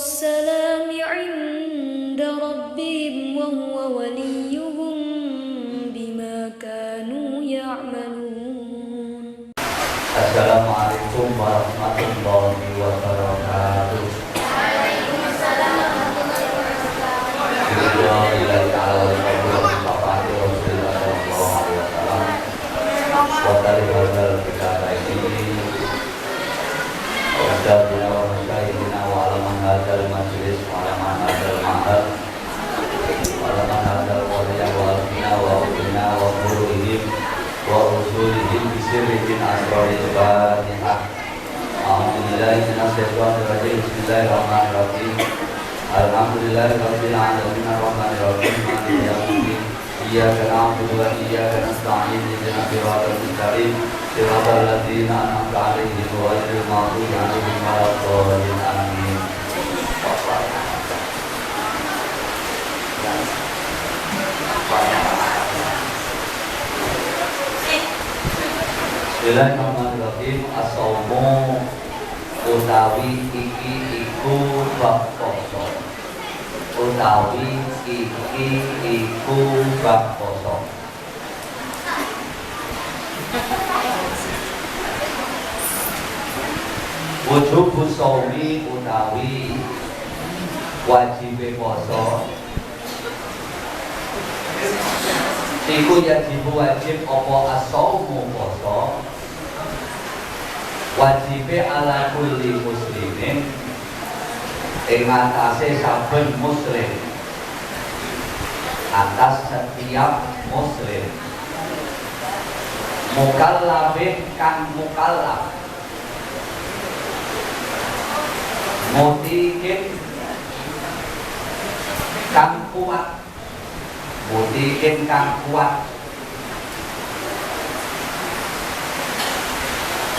السلام عند ربهم وهو وليهم بما كانوا يعملون. Assalamualaikum warahmatullahi wabarakatuh. Waalaikumsalam warahmatullahi Bismillahirrahmanirrahim. Alhamdulillahirabbil alamin arrahmanir rahim maliki yaumiddin. Iyyaka na'budu wa iyyaka nasta'in ihdinas siratal mustaqim siratal ladzina an'amta 'alaihim ghairil maghdubi 'alaihim waladdallin. Amin. Bismillahirrahmanirrahim. As-shaumu utawi iki iku bab poso. Utawi iki iku bab poso. Wujubus shaumi utawi wajibe poso. Iku wajib apa as-shaumu poso. Wajibe ala kulli muslimin ing atase saben muslim, atas setiap muslim, mukallafin kang mukallaf, mutikin kang kuat, mutikin kang kuat,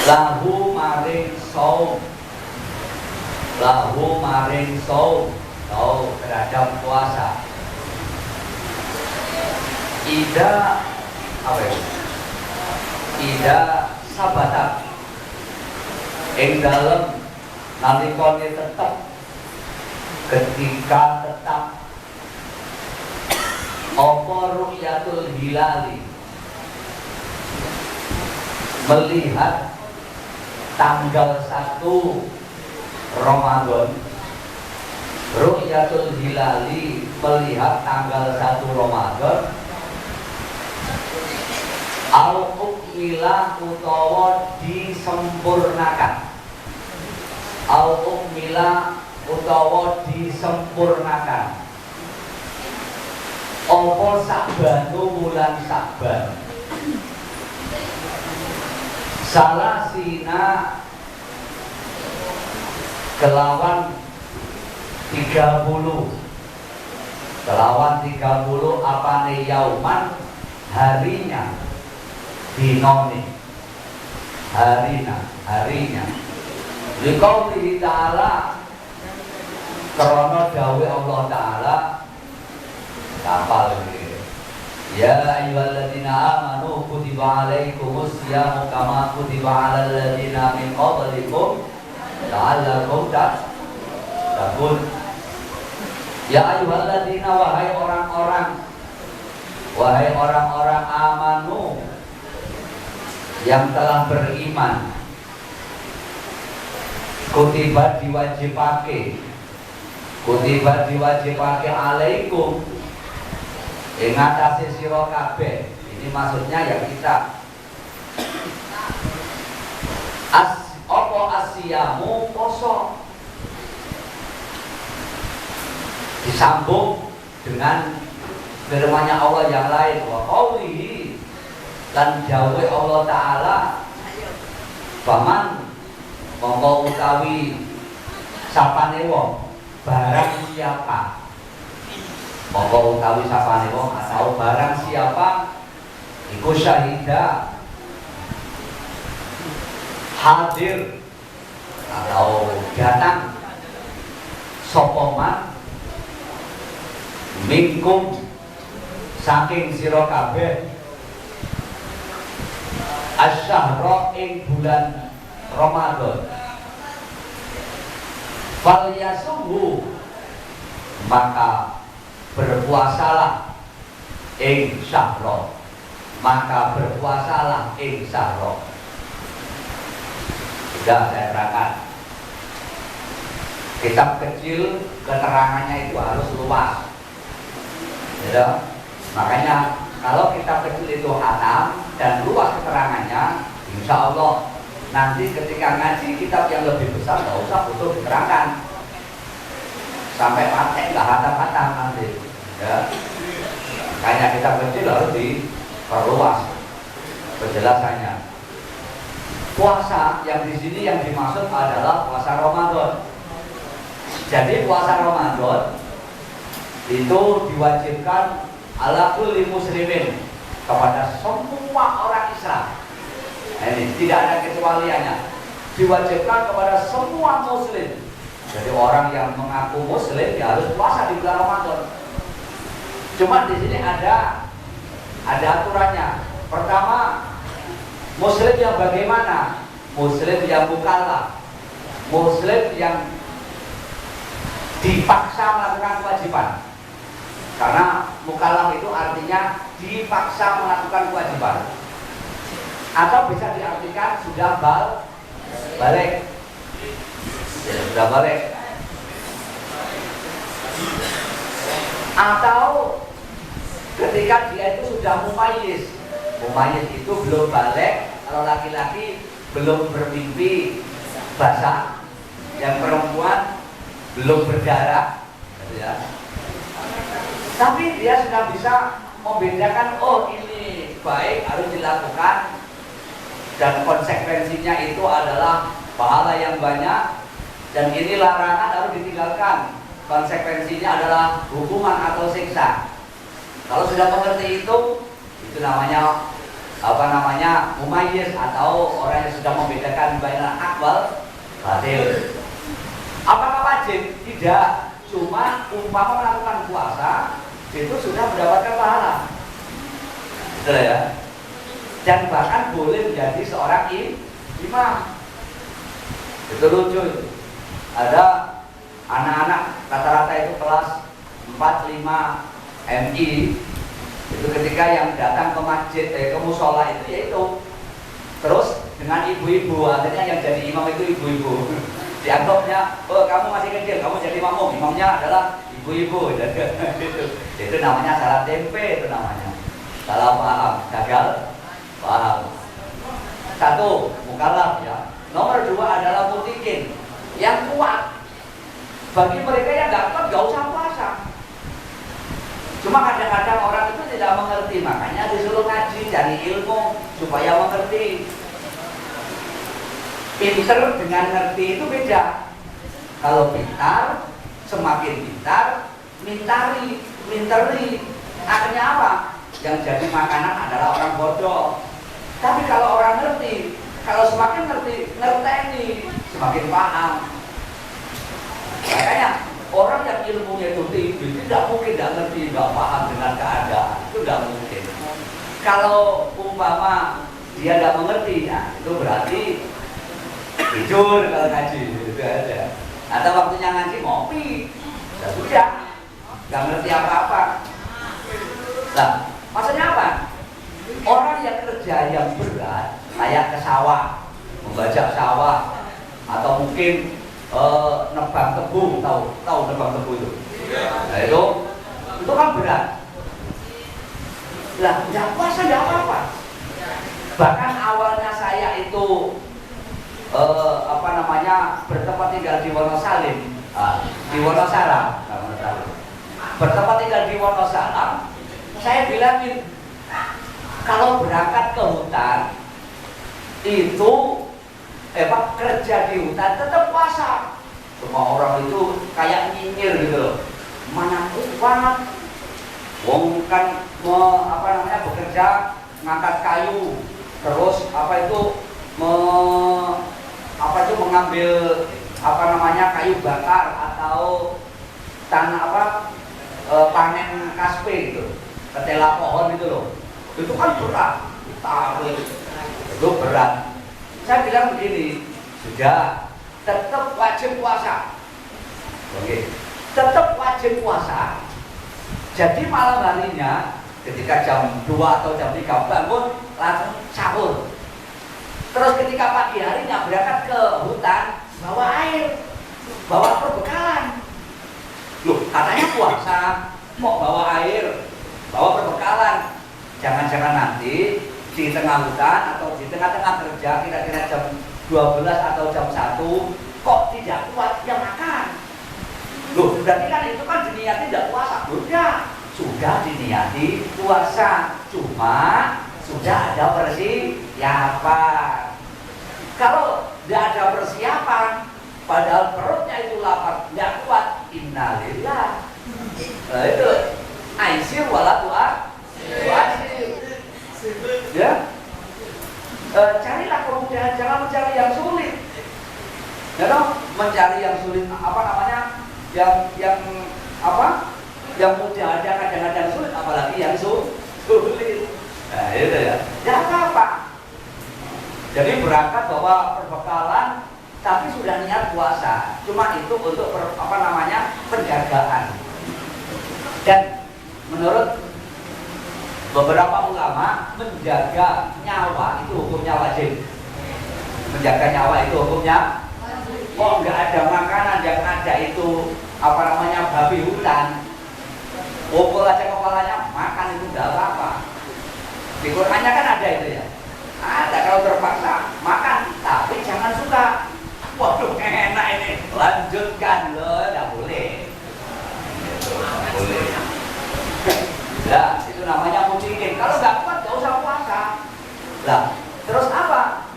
lahu maring shaum, lahu maring shaum, tau terhadap puasa. Ida apa ya? Ida sabatat ing dalem nalikane tetep, ketika tetap apa ru'yatul hilali, melihat tanggal 1 Ramadan, ru'yatul hilali, melihat tanggal 1 Ramadan, al-ukmila utawa disempurnakan, al-ukmila utawa disempurnakan apa Sa'banu bulan Sa'ban, salasina kelawan 30, kelawan 30 apane yauman, harinya, dinone, harinya liqaulihi ta'ala, karena dawuh Allah Ta'ala, kapal ini, ya ayyuhalladzina amanu kutiba alaikumus syamu kama kutiba alal ladzina min qablikum la'allakum tattaqun. Ya ayyuhalladzina, wahai orang-orang amanu yang telah beriman, kutiba diwajibake alaikum ing atase sira kabeh. Ini maksudnya ya kita. Apa asyamu poso, disambung dengan firman-Nya Allah yang lain, wa qaulihi, lan dawuh Allah Ta'ala, faman mongko utawi sapane wong, barang siapa, mongko utawi sapane wong atau barang siapa iku syahida, hadir atau datang, sopoman minkum saking sira kabeh, asyahra ing bulan Ramadan, Falyasumhu, maka berpuasalah ing syahra, maka berpuasalah ing syahra. Sudah saya terangkan. Kitab kecil keterangannya itu harus luas, ya. Makanya kalau kitab kecil itu hatam dan luas keterangannya, insya Allah nanti ketika ngaji kitab yang lebih besar nggak usah butuh diterangkan sampai pakai nggak hatam-hatam nanti, ya. Makanya kitab kecil harus diperluas penjelasannya. Puasa yang di sini yang dimaksud adalah puasa Ramadan. Jadi puasa Ramadan itu diwajibkan ala kulli muslimin, kepada semua orang Islam. Nah, ini tidak ada kecualiannya. Diwajibkan kepada semua muslim. Jadi orang yang mengaku muslim ya harus puasa di bulan Ramadan. Cuma di sini ada aturannya. Pertama, muslim yang bagaimana? Muslim yang mukallaf, muslim yang dipaksa melakukan kewajiban. Karena mukallaf itu artinya dipaksa melakukan kewajiban. Atau bisa diartikan sudah balik. Ya, sudah balik. Atau ketika dia itu sudah mumayyiz. Mumayyiz itu belum balik, kalau laki-laki belum bermimpi basah, yang perempuan belum berdarah, ya. Tapi dia sudah bisa membedakan, oh ini baik harus dilakukan dan konsekuensinya itu adalah pahala yang banyak, dan ini larangan harus ditinggalkan, konsekuensinya adalah hukuman atau siksa. Kalau sudah mengerti itu namanya mumayyiz, atau orang yang sudah membedakan bainal haq wal batil. Apakah wajib? Tidak. Cuma umpama melakukan puasa itu sudah mendapatkan pahala, betul ya. Dan bahkan boleh menjadi seorang imam. Itu lucu itu. Ada anak-anak rata-rata itu kelas 4-5 MI. Itu ketika yang datang ke masjid, ke musola itu yaitu terus dengan ibu-ibu, artinya yang jadi imam itu ibu-ibu. Dianggapnya, oh kamu masih kecil, kamu jadi makmum, imamnya adalah ibu-ibu. Itu namanya salah tempe, itu namanya salah paham, gagal paham. Satu, mukallaf ya. Nomor dua adalah mutikin, yang kuat. Bagi mereka yang nggak kuat, nggak usah puasa. Cuma kadang-kadang orang itu tidak mengerti, makanya disuruh ngaji, cari ilmu supaya mengerti. Pinter dengan ngerti itu beda. Kalau pintar, semakin pintar, minteri. Akhirnya apa? Yang jadi makanan adalah orang bodoh. Tapi kalau orang ngerti, kalau semakin ngerteni, semakin paham. Makanya orang yang ilmunya itu tinggi tidak mungkin tidak ngerti, tidak paham dengan keadaan. Itu tidak mungkin. Kalau umpama dia tidak mengerti, ya itu berarti tidur kalau ngaji, itu aja. Atau waktunya ngaji ngopi, ya sudah, nggak ngerti apa-apa. Nah, maksudnya apa? Orang yang kerja yang berat, kayak ke sawah, membajak sawah, atau mungkin nebang tebu, tahu nebang tebu itu? Nah itu kan berat. Lah, nggak puasa nggak apa-apa. Bahkan awalnya saya itu bertempat tinggal di Wonosalim, di Wonosalam, bertempat tinggal di Wonosalam. Saya bilangin, kalau berangkat ke hutan itu kerja di hutan tetap puasa. Semua orang itu kayak nyinyir gitu loh. Mana kuat, wong kan bekerja ngangkat kayu, terus mengambil kayu bakar atau panen kaspe gitu, ketela pohon itu loh. Itu kan berat, tarik itu berat. Saya bilang begini, sudah tetap wajib puasa. Oke, tetap wajib puasa. Jadi malam harinya ketika jam 2 atau jam 3 bangun langsung sahur. Terus ketika pagi harinya berangkat ke hutan, bawa air, bawa perbekalan. Loh, katanya puasa, kok bawa air, bawa perbekalan. Jangan-jangan nanti di tengah hutan atau di tengah-tengah kerja kira-kira jam 12 atau jam 1 kok tidak kuat ya makan. Loh, berarti kan itu kan diniati tidak puasa. Sudah diniati puasa, cuma sudah ada persiapan. Kalau tidak ada persiapan, padahal perutnya itu lapar, tidak kuat, innalillah. Nah itu aisir wala tu'asir. Ya, carilah kemudahan, jangan mencari yang sulit. Ya dong, mencari yang sulit apa namanya? Yang mudah ada kadang-kadang sulit, apalagi yang sulit. Nah itu ya, jangan apa-apa. Jadi berangkat bawa perbekalan, tapi sudah niat puasa. Cuma itu untuk penjagaan. Dan menurut beberapa ulama, menjaga nyawa itu hukumnya wajib. Menjaga nyawa itu hukumnya. Kok nggak ada makanan, yang ada itu babi hutan. Pukul aja kepalanya, makan itu nggak apa-apa. Di Qur'annya kan ada itu ya. Ada kalau terpaksa makan, tapi jangan suka. Waduh enak ini, lanjutkan loh, nggak boleh. Nggak boleh. Ya, itu namanya mudikin. Kalau nggak kuat, nggak usah puasa. Lah, terus apa?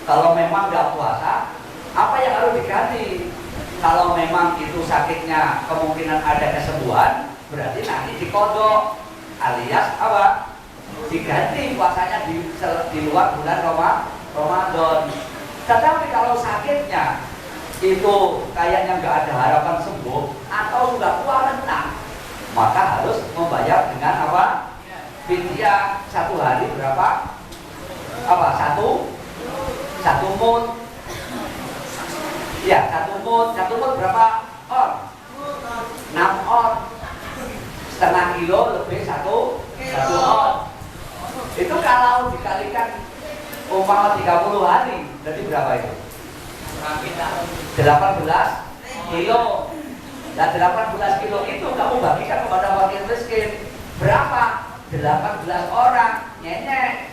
Kalau memang nggak puasa, apa yang harus diganti? Kalau memang itu sakitnya kemungkinan ada kesembuhan, berarti nanti dikodok, alias apa? Diganti puasanya di luar bulan Ramadan. Tetapi kalau sakitnya itu kayaknya nggak ada harapan sembuh atau sudah tua renta, maka harus membayar dengan apa? Fidyah 1 hari berapa? Satu mud. Ya, satu mud berapa on? 6 on. Setengah kilo lebih 1 on. Itu kalau dikalikan umpama 30 hari, berarti berapa itu? 18 kilo. Nah 18 kilo itu kamu bagikan kepada fakir miskin. Berapa? 18 orang. Nyenyek.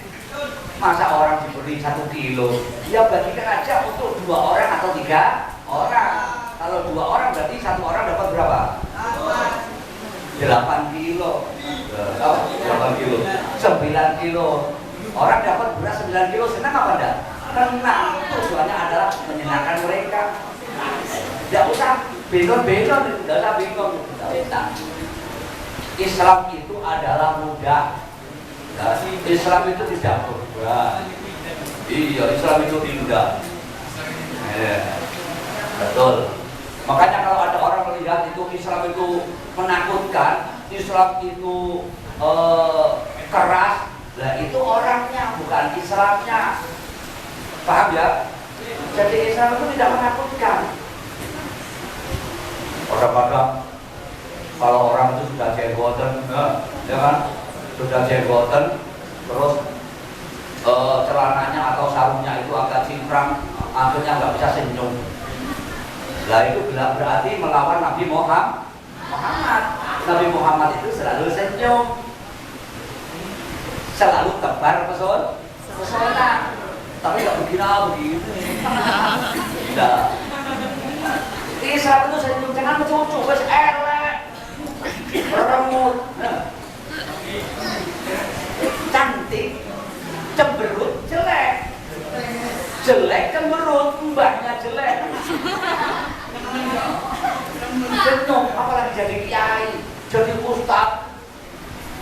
Masa orang diberi 1 kilo? Ya bagikan aja untuk 2 orang atau 3 orang. Kalau 2 orang berarti 1 orang dapat berapa? 8 kilo. 8 kilo. 9 kilo. Orang dapat beras 9 kilo, senang apa enggak? Tenang. Tujuannya adalah menyenangkan mereka. Tidak usah bingung-bingung, tidak usah bingung. Islam itu adalah mudah. Islam itu tidak berat. Iya, Islam itu indah. Betul. Makanya kalau ada orang melihat itu Islam itu menakutkan, Islam itu keras, lah itu orangnya bukan Islamnya. Paham ya? Jadi Islam itu tidak menakutkan. Kadang-kadang kalau orang itu sudah jenggoten, ya kan? Sudah jenggoten, terus celananya atau sarungnya itu agak cingkrang, akhirnya nggak bisa senyum. Lah itu berarti melawan Nabi Muhammad. Nabi Muhammad itu selalu senyum, selalu tebar pesona, tapi nggak begini. Nah, Islam itu senyum, jangan mencucu, wes elek, remut, cantik, cemberut, jelek, cemberut, mbahnya jelek. Senyum, apalagi jadi kiai, jadi ustaz,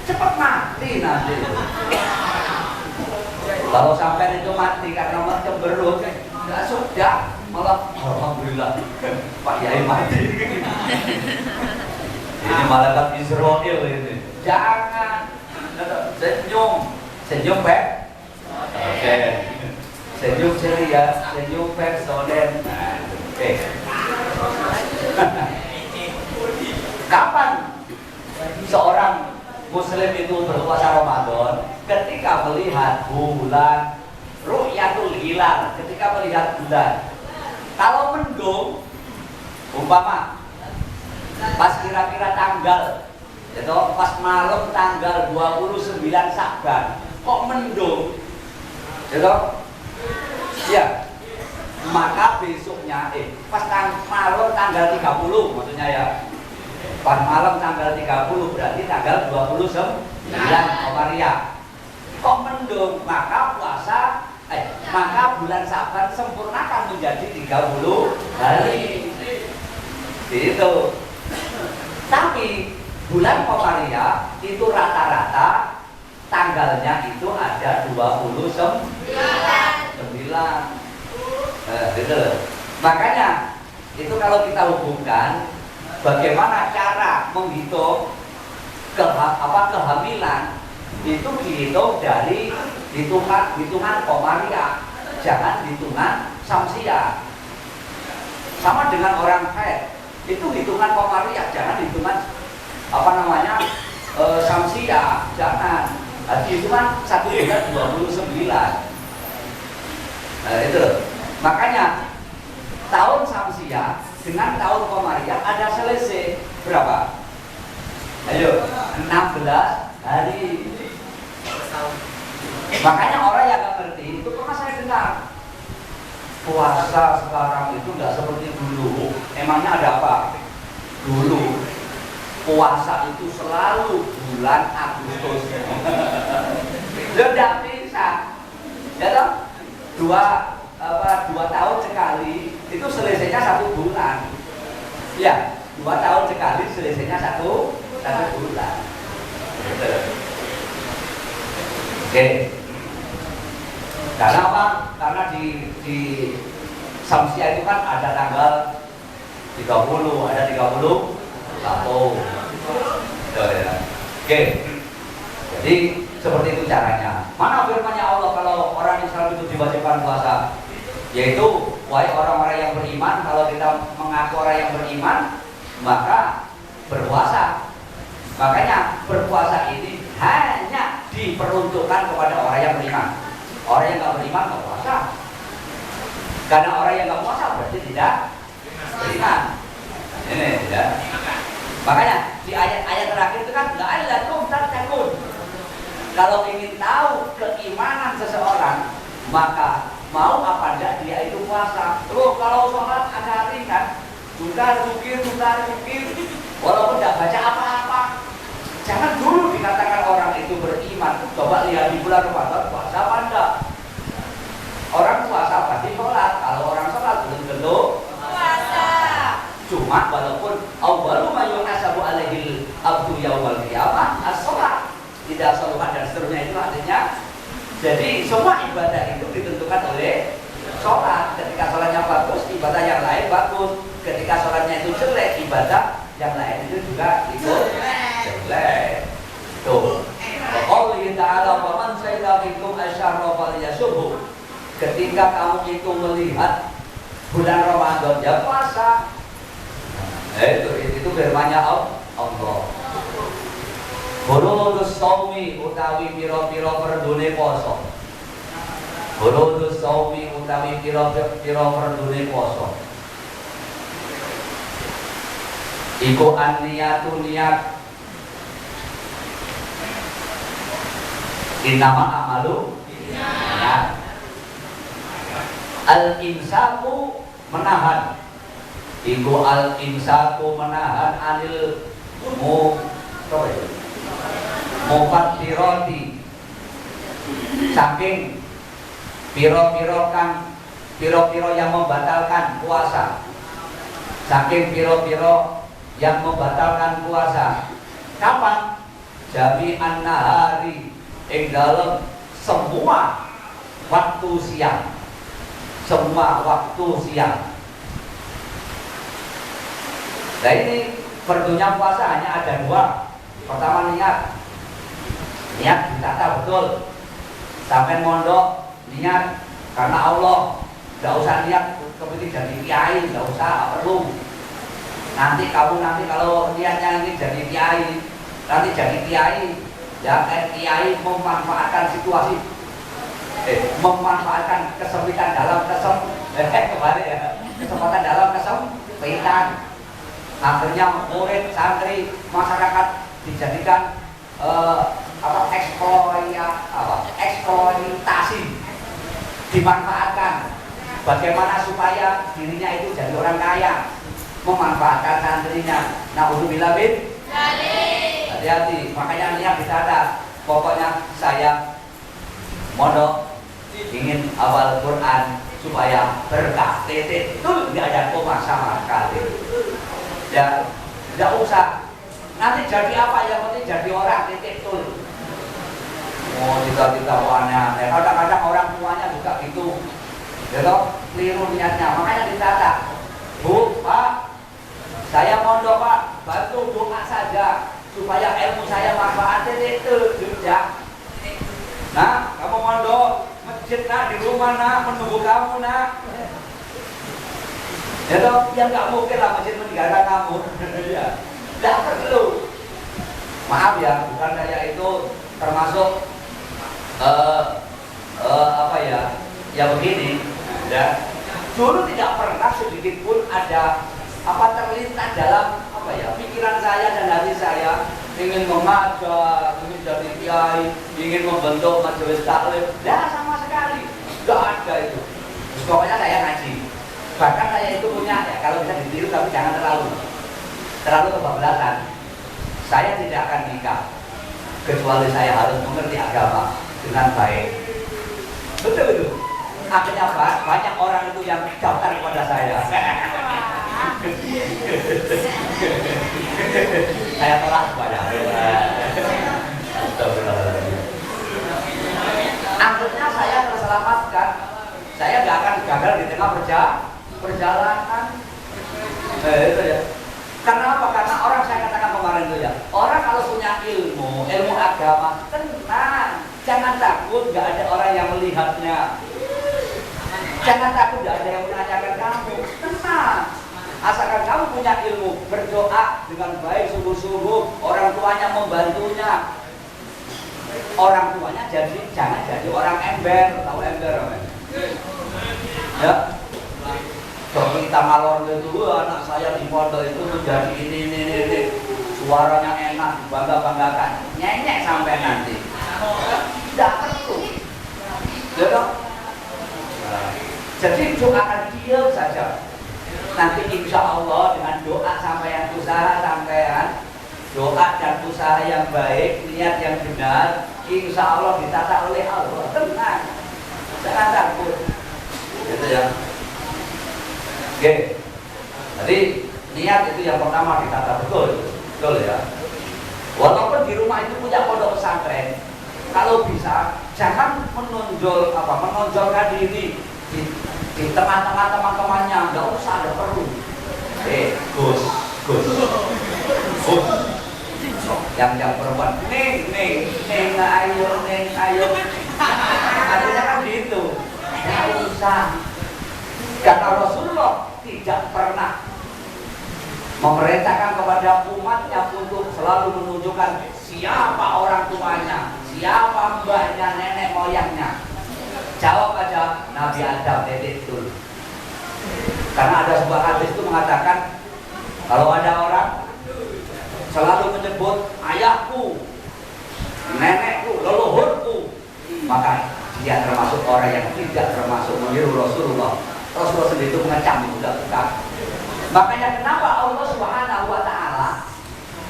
cepat mati nanti. Kalau sampai itu mati karena cemberut, nggak sudah, malah alhamdulillah Pak Kiai mati. Ini malaikat Israel ini. Jangan senyum Pak. Oke. Senyum ceria, senyum personen. Oke. ketika melihat bulan, ru'yatul hilal, ketika melihat bulan. Kalau mendung, umpama pas kira-kira tanggal, itu pas malam tanggal 29 Sya'ban, kok mendung, itu, ya, maka besoknya, pas malam tanggal 30, maksudnya ya, pas malam tanggal 30 berarti tanggal 29 Komariah. Kok mendung, maka maka bulan Sya'ban sempurnakan menjadi 30 hari. Itu. Tapi bulan Komariah itu rata-rata tanggalnya itu ada 29. Gitu. Makanya itu kalau kita hubungkan bagaimana cara menghitung kehamilan, itu dihitung dari hitungan Komariah, jangan hitungan Syamsiah. Sama dengan orang haid, itu hitungan Komariah, jangan hitungan Syamsiah, jangan. Hitungan 1 bulan 29. Itu. Makanya tahun Syamsiah dengan tahun Komariah ada selisih berapa? Ayo, 16 hari. Makanya orang yang nggak ngerti itu pernah saya dengar, puasa sekarang itu nggak seperti dulu. Emangnya ada apa? Dulu puasa itu selalu bulan Agustus. Tidak bisa. Ya toh? Dua tahun sekali itu selisihnya 1 bulan. Ya, 2 tahun sekali selisihnya satu bulan. Oke. Karena apa? Karena di Syamsiah itu kan ada tanggal 30, ada 31. Oke. Jadi seperti itu caranya. Mana firman-Nya Allah kalau orang Islam itu diwajibkan puasa? Yaitu, wahai orang-orang yang beriman, kalau kita mengaku orang yang beriman, maka berpuasa. Makanya berpuasa ini hanya diperuntukkan kepada orang yang beriman. Orang yang nggak beriman nggak puasa. Karena orang yang nggak puasa berarti tidak beriman. Ini ya. Makanya di ayat-ayat terakhir itu kan la'allakum tattaqun. Kalau ingin tahu keimanan seseorang, maka mau apa enggak dia itu puasa. Terus kalau sholat ada ringan, sudah zikir, walaupun tidak baca apa-apa. Jangan dulu dikatakan orang itu beriman. Coba lihat di bulan Ramadan puasa apa enggak. Orang puasa pasti sholat. Kalau orang sholat belum tentu puasa. Cuma walaupun awwalu ma yuhasabu alaihil abdu yaumal qiyamah as-sholat, tidak sholat dan seterusnya, itu artinya jadi semua ibadah itu ditentukan oleh sholat. Ketika sholatnya bagus, ibadah yang lain bagus. Ketika sholatnya itu jelek, ibadah yang lain itu juga ikut jelek. Tuh. Qaulihi ta'ala wa man syahida minkum asyhara falyasumhu. Ketika kamu itu melihat bulan Ramadan, ya puasa. Itu firman-Nya Allah. Furudus shaumi utawi pira-pira fardune poso. Furudus shaumi utawi pira-pira fardune poso. Iku an-niyatu niat. Innama amalu niat. Al-imsaku menahan. Iku al-imsaku menahan anil mufattirati, saking piro-piro yang membatalkan puasa, saking piro-piro yang membatalkan puasa. Kapan? Jami'an nahari, ing dalam semua waktu siang, semua waktu siang. Nah ini fardunya puasa hanya ada 2. Pertama niat ditata betul. Sampai mondok niat karena Allah, nggak usah niat kepenting jadi kiai, nggak usah, perlu. Nanti kalau niatnya nanti jadi kiai, Ya, kiai memanfaatkan situasi, memanfaatkan kesempitan dalam kebalik ya, kesempatan dalam kesempitan. Akhirnya murid, santri, masyarakat dijadikan eksploitasi, dimanfaatkan. Bagaimana supaya dirinya itu jadi orang kaya, memanfaatkan santrinya. Na'udzubillah bin hati-hati, makanya niat ditata. Pokoknya saya mondok ingin hafal Quran supaya berkah, titik tuh nggak ada koma sama sekali. Ya, nggak usah. Nanti jadi apa, yang penting jadi orang, titik tuh. Oh, kita aneh-aneh. Kadang-kadang orang tuanya juga gitu. Ya toh, keliru niatnya. Makanya ditata. Bu, Pak, saya mondok Pak, bantu doa saja supaya ilmu saya manfaat, titik tuh, ya. Nah, kamu mondok, masjid nak, di rumah nak, menunggu kamu nak. Ya toh, yang nggak mungkin lah masjid meninggalkan kamu. Ya, nggak perlu. Maaf ya, bukan saya itu termasuk apa ya? Ya begini, ya. Dulu tidak pernah sedikit pun ada apa terlintas dalam apa ya pikiran saya dan hati saya ingin mengajar, ingin jadi kiai, ingin membentuk majelis taklim. Ya sama sekali, nggak ada itu. Pokoknya saya ngaji. Bahkan saya itu punya ya, kalau bisa ditiru tapi jangan terlalu kebablasan. Saya tidak akan nikah kecuali saya harus mengerti agama dengan baik. Betul itu. Akhirnya banyak orang itu yang daftar kepada saya. Saya tolak kepada akhirnya saya terselamatkan. Saya nggak akan gagal di tengah perjalanan. Itu ya. Karena apa? Karena orang, saya katakan kemarin itu ya, orang kalau punya ilmu agama, tenang, jangan takut, nggak ada orang yang melihatnya. Jangan takut, nggak ada yang menanyakan kamu, tenang. Asalkan kamu punya ilmu, berdoa dengan baik, sungguh-sungguh, orang tuanya membantunya. Orang tuanya jangan jadi orang ember, tahu ember apa? Ya. Kalau kita ngalor itu, anak saya di pondok itu menjadi ini, suaranya enak, bangga-banggakan, nyenyek sampai nanti. Tidak perlu. Ya dong? Jadi doakan diam saja. Nanti insya Allah dengan doa sampean, usaha sampean, doa dan usaha yang baik, niat yang benar, insya Allah ditata oleh Allah. Tenang, jangan takut. Gitu ya. Oke, jadi niat itu yang pertama ditata betul ya. Walaupun di rumah itu punya pondok pesantren, kalau bisa jangan menonjolkan diri di tengah-tengah teman-temannya, nggak usah, ada perlu. Gus, yang perempuan, neng ayo, artinya kan gitu, nggak usah. Karena Rasulullah tidak pernah memerintahkan kepada umatnya untuk selalu menunjukkan siapa orang tuanya, siapa mbahnya, nenek moyangnya. Jawab aja Nabi Adam itu. Karena ada sebuah hadis itu mengatakan kalau ada orang selalu menyebut ayahku, nenekku, leluhurku, maka dia termasuk orang yang tidak termasuk meniru Rasulullah. Rasulullah sendiri itu mengecam itu tidak suka. Makanya kenapa Allah Subhanahu wa Ta'ala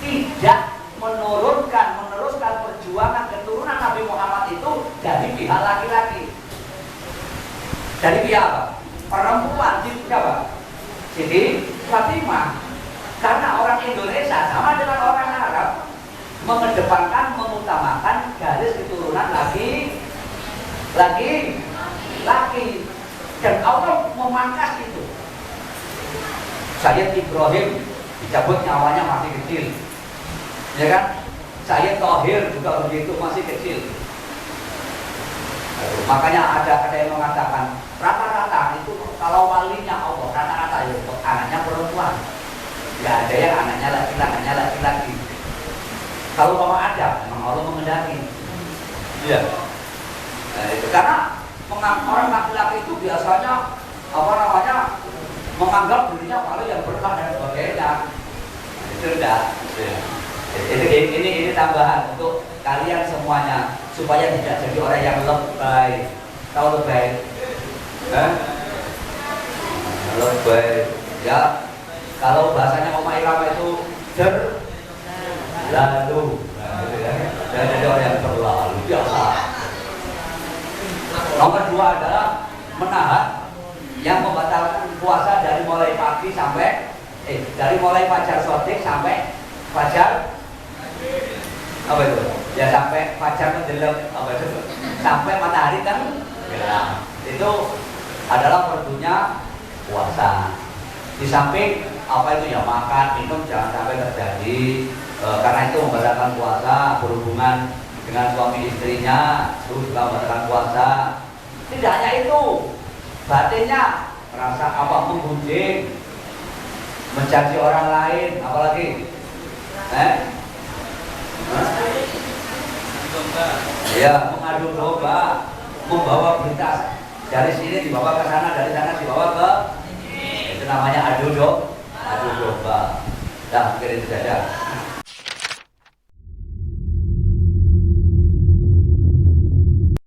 tidak meneruskan perjuangan keturunan Nabi Muhammad itu dari pihak laki-laki. Dari pihak apa? Perempuan, siapa? Siti Fatimah. Karena orang Indonesia sama dengan orang Arab mengedepankan, mengutamakan garis keturunan laki. Dan Allah memangkas itu. Sayyid Ibrahim dicabut nyawanya masih kecil, ya kan? Sayyid Thohir juga begitu, masih kecil. Makanya ada yang mengatakan rata-rata itu kalau walinya Allah rata-rata itu anaknya perempuan. Ya ada yang anaknya laki-laki. Kalau mau ada, memang Allah mengendaki. Iya. Nah, itu karena orang laki-laki itu biasanya menganggap dirinya paling yang berkah dan sebagainya. Itu enggak. Ini tambahan untuk kalian semuanya supaya tidak jadi orang yang lebay. Tahu lebay? Lebay. Ya, kalau bahasanya Oma Irama itu lalu, nah, gitu ya. Dan jadi orang yang terlalu biasa. Nomor 2 adalah menahan yang membatalkan puasa dari mulai pagi sampai dari mulai fajar shorting sampai fajar apa itu? Ya sampai fajar menjelang apa itu? Sampai matahari kan gerak. Itu adalah fardunya puasa. Di samping apa itu ya makan, minum jangan sampai terjadi karena itu membatalkan puasa, berhubungan dengan suami istrinya itu juga membatalkan puasa. Tidak hanya itu, batinnya merasa menggunjing, mencaci orang lain, apalagi ya mengadu domba, membawa berita dari sini dibawa ke sana, dari sana dibawa ke itu namanya adu domba. Nah, mungkin itu saja.